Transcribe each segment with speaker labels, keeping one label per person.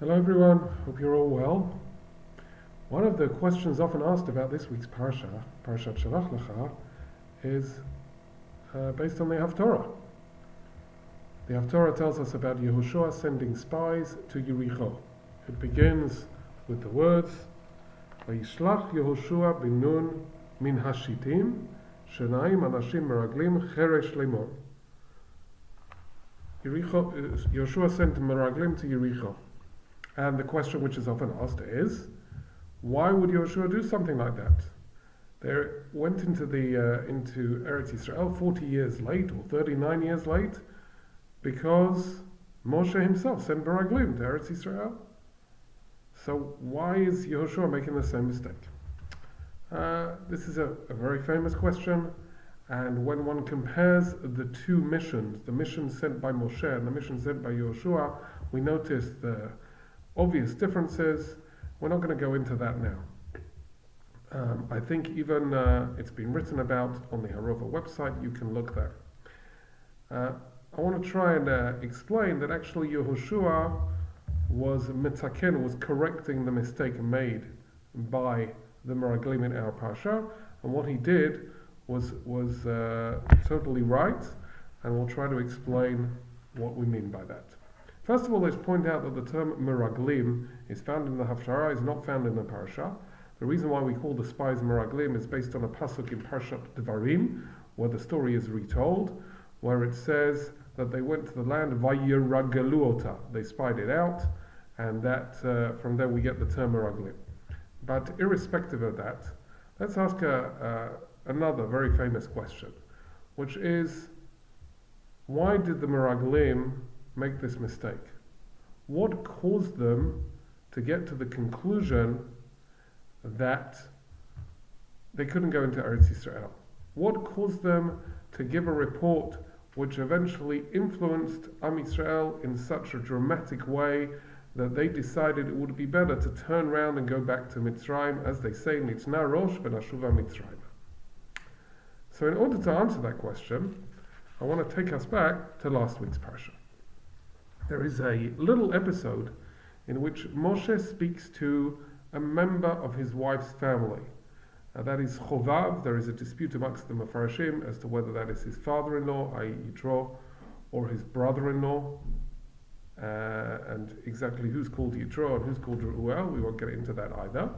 Speaker 1: Hello everyone, hope you're all well. One of the questions often asked about this week's Parshat Shelach, is based on the Haftorah. The Haftorah tells us about Yehoshua sending spies to Yericho. It begins with the words, Vayishlach Yehoshua bin Nun min hashitim, shenaim anashim meraglim cheresh lemor. Yehoshua sent meraglim to Yericho. And the question which is often asked is, why would Yehoshua do something like that? They went into Eretz Yisrael 40 years late, or 39 years late, because Moshe himself sent Meraglim to Eretz Yisrael. So why is Yehoshua making the same mistake? This is a very famous question, and when one compares the two missions, the mission sent by Moshe and the mission sent by Yehoshua, we notice the obvious differences. We're not going to go into that now. I think even it's been written about on the HaRova website. You can look there. I want to try and explain that actually Yehoshua was mitaken, was correcting the mistake made by the Meraglim in our Parsha, and what he did was totally right, and we'll try to explain what we mean by that. First of all, let's point out that the term Meraglim is found in the Haftarah, is not found in the Parsha. The reason why we call the spies Meraglim is based on a pasuk in Parshat Devarim, where the story is retold, where it says that they went to the land Vayiragaluota. They spied it out, and that from there we get the term Meraglim. But irrespective of that, let's ask another very famous question, which is, why did the Meraglim make this mistake? What caused them to get to the conclusion that they couldn't go into Eretz Yisrael? What caused them to give a report which eventually influenced Am Yisrael in such a dramatic way that they decided it would be better to turn around and go back to Mitzrayim, as they say, Nitna Rosh v'Nashuva Mitzrayim? So in order to answer that question, I want to take us back to last week's Parsha. There is a little episode in which Moshe speaks to a member of his wife's family. That is Chovav. There is a dispute amongst the Mefarshim as to whether that is his father-in-law, i.e. Yitro, or his brother-in-law, and exactly who's called Yitro and who's called Reuel. We won't get into that either.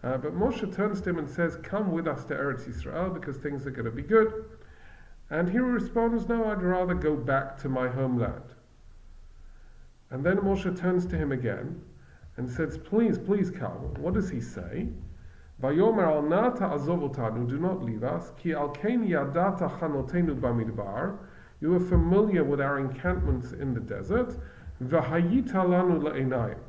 Speaker 1: But Moshe turns to him and says, come with us to Eretz Yisrael because things are going to be good. And he responds, no, I'd rather go back to my homeland. And then Moshe turns to him again and says, please come. What does he say? Vayomer al na ta'azov otanu, do not leave us, ki al kein yadata chanotenu bamidbar, you are familiar with our encampments in the desert, v'hayita lanu la'enayim.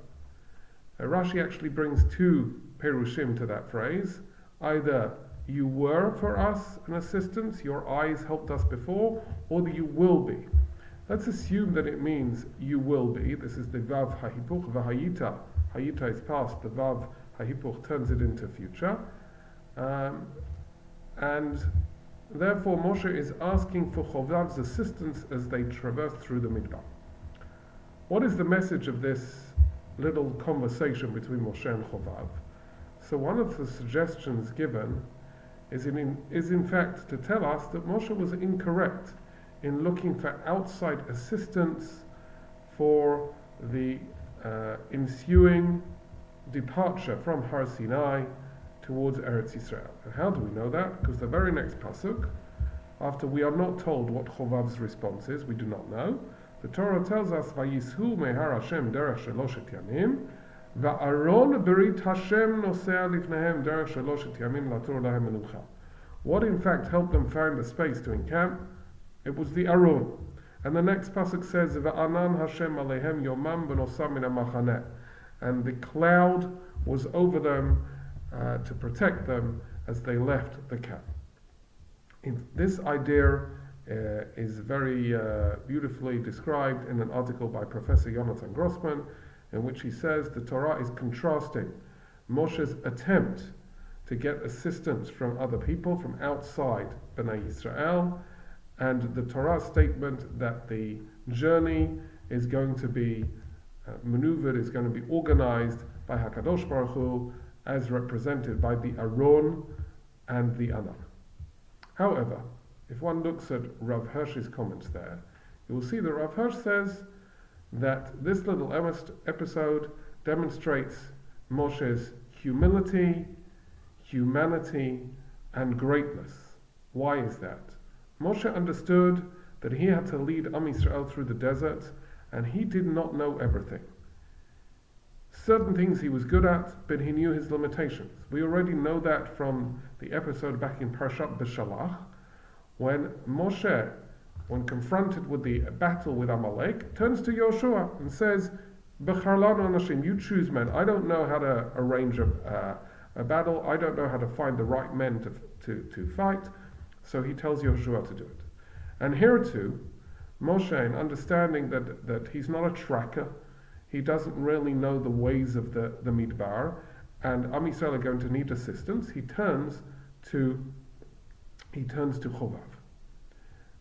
Speaker 1: Rashi actually brings two perushim to that phrase. Either you were for us an assistance, your eyes helped us before, or that you will be. Let's assume that it means you will be. This is the Vav Hahipuch, Vahayita. Hayita is past, the Vav Hahipuch turns it into future. And therefore Moshe is asking for Chovav's assistance as they traverse through the Midbar. What is the message of this little conversation between Moshe and Chovav? So one of the suggestions given is in fact to tell us that Moshe was incorrect in looking for outside assistance for the ensuing departure from Har Sinai towards Eretz Yisrael. And how do we know that? Because the very next pasuk, after we are not told what Chovav's response is, we do not know, the Torah tells us, Vayishu mehar Hashem derech sheloshet yamim, va'aron berit Hashem nosea lifnehem derech sheloshet yamim latur lahem menucha. What in fact helped them find a space to encamp? It was the Aron. And the next pasuk says, Va'anan Hashem alehem yomam v'nosam min ha'machaneh. And the cloud was over them to protect them as they left the camp. This idea is very beautifully described in an article by Professor Yonatan Grossman, in which he says the Torah is contrasting Moshe's attempt to get assistance from other people, from outside Bnei Yisrael, and the Torah statement that the journey is going to be maneuvered, is going to be organized by HaKadosh Baruch Hu, as represented by the Aron and the Anan. However, if one looks at Rav Hirsch's comments there, you will see that Rav Hirsch says that this little episode demonstrates Moshe's humility, humanity, and greatness. Why is that? Moshe understood that he had to lead Am Yisrael through the desert, and he did not know everything. Certain things he was good at, but he knew his limitations. We already know that from the episode back in Parshat Shelach, when Moshe, when confronted with the battle with Amalek, turns to Yoshua and says, B'char lanu anashim, you choose men. I don't know how to arrange a battle. I don't know how to find the right men to fight. So he tells Yoshua to do it. And here too, Moshe, in understanding that he's not a tracker, he doesn't really know the ways of the Midbar, and Am Yisrael are going to need assistance, he turns to Chovav.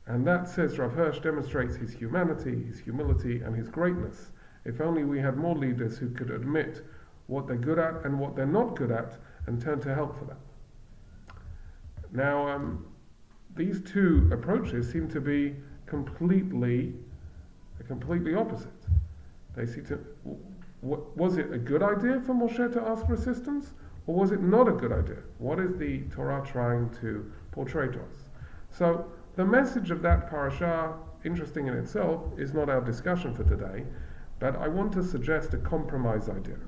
Speaker 1: And that, says Rav Hirsch, demonstrates his humanity, his humility, and his greatness. If only we had more leaders who could admit what they're good at and what they're not good at, and turn to help for that. Now, these two approaches seem to be completely opposite. They seem to. Was it a good idea for Moshe to ask for assistance, or was it not a good idea? What is the Torah trying to portray to us? So the message of that parasha, interesting in itself, is not our discussion for today, but I want to suggest a compromise idea.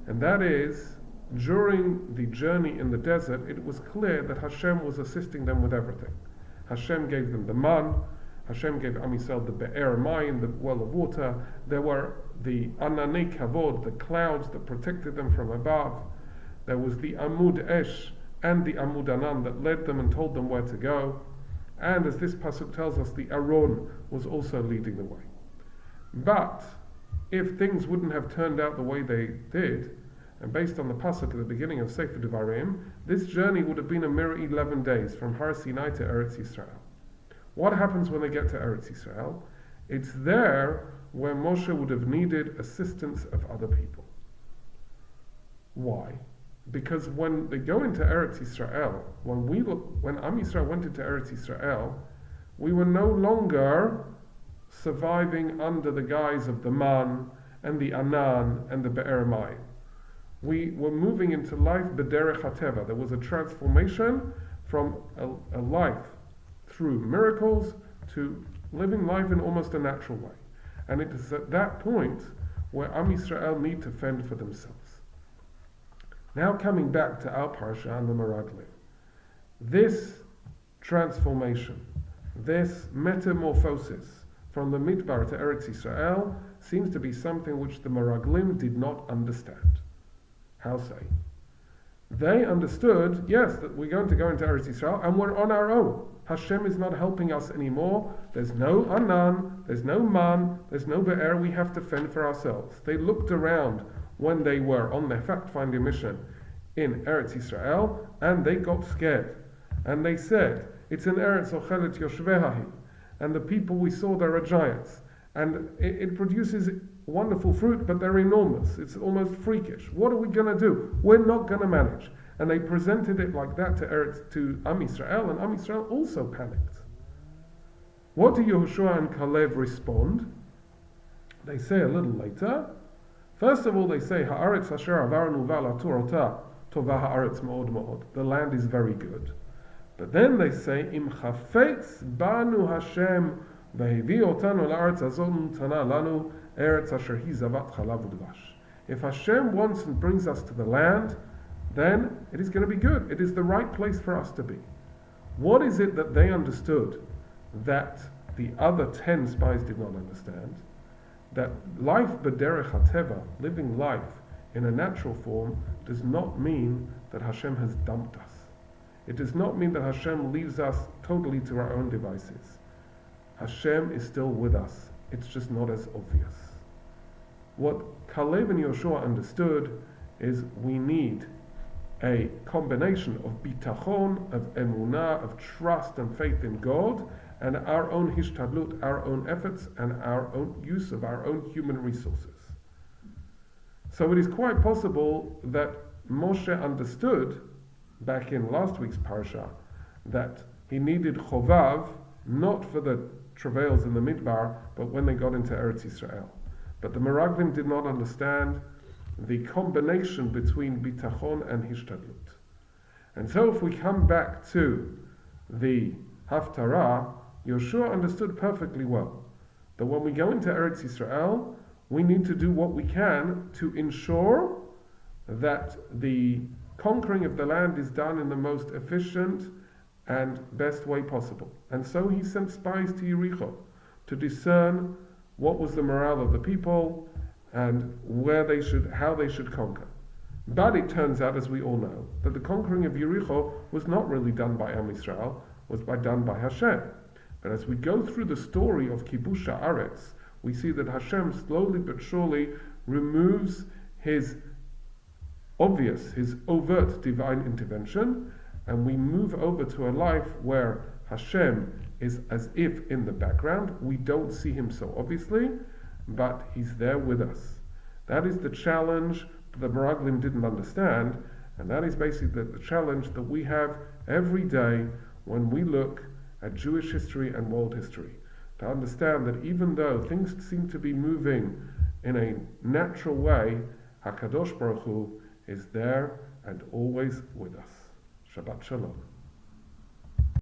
Speaker 1: And that is, during the journey in the desert, it was clear that Hashem was assisting them with everything. Hashem gave them the man, Hashem gave Am Yisrael the Be'er Mayim, the well of water. There were the Ananei Kavod, the clouds that protected them from above. There was the Amud Esh and the Amud Anan that led them and told them where to go. And as this pasuk tells us, the Aron was also leading the way. But if things wouldn't have turned out the way they did, and based on the pasuk at the beginning of Sefer Devarim, this journey would have been a mere 11 days from Har Sinai to Eretz Yisrael. What happens when they get to Eretz Yisrael? It's there where Moshe would have needed assistance of other people. Why? Because when they go into Eretz Yisrael, when Am Yisrael went into Eretz Yisrael, we were no longer surviving under the guise of the Man and the Anan and the Be'er Mayim. We were moving into life b'derech hateva. There was a transformation from a life through miracles to living life in almost a natural way. And it is at that point where Am Yisrael need to fend for themselves. Now coming back to our parsha and the Meraglim, this transformation, this metamorphosis from the Midbar to Eretz Yisrael seems to be something which the Meraglim did not understand. How say? They understood, yes, that we're going to go into Eretz Yisrael and we're on our own. Hashem is not helping us anymore. There's no Anan, there's no Man, there's no Be'er. We have to fend for ourselves. They looked around when they were on their fact-finding mission in Eretz Yisrael, and they got scared. And they said, it's an Eretz Ochelet Yoshvehahi. And the people we saw there are giants. And it produces wonderful fruit, but they're enormous. It's almost freakish. What are we going to do? We're not going to manage. And they presented it like that to Am Yisrael, and Am Yisrael also panicked. What do Yehoshua and Kalev respond? They say a little later. First of all, they say, Haaretz asher avarnu v'ala torota tova haaretz me'od me'od. The land is very good. But then they say, Im chafetz banu Hashem v'hevi otanu la'aretz azot nutana lanu eretz asher hi zavat chalav u'dvash. If Hashem wants and brings us to the land, then it is going to be good. It is the right place for us to be. What is it that they understood that the other 10 spies did not understand? That life b'derech hateva, living life in a natural form, does not mean that Hashem has dumped us. It does not mean that Hashem leaves us totally to our own devices. Hashem is still with us. It's just not as obvious. What Kalev and Yoshua understood is we need a combination of bitachon, of emunah, of trust and faith in God, and our own hishtadlut, our own efforts, and our own use of our own human resources. So it is quite possible that Moshe understood back in last week's parsha that he needed chovav not for the travails in the midbar, but when they got into Eretz Yisrael. But the Meraglim did not understand the combination between bitachon and hishtadlut. And so if we come back to the Haftarah, Yoshua understood perfectly well that when we go into Eretz Yisrael, we need to do what we can to ensure that the conquering of the land is done in the most efficient and best way possible. And so he sent spies to Yericho to discern what was the morale of the people and how they should conquer. But it turns out, as we all know, that the conquering of Yericho was not really done by Am Yisrael, was done by Hashem. But as we go through the story of Kibush Haaretz, we see that Hashem slowly but surely removes his overt divine intervention, and we move over to a life where Hashem is as if in the background. We don't see him so obviously, but he's there with us. That is the challenge that the Meraglim didn't understand, and that is basically the challenge that we have every day when we look at Jewish history and world history, to understand that even though things seem to be moving in a natural way, HaKadosh Baruch Hu is there and always with us. Shabbat Shalom.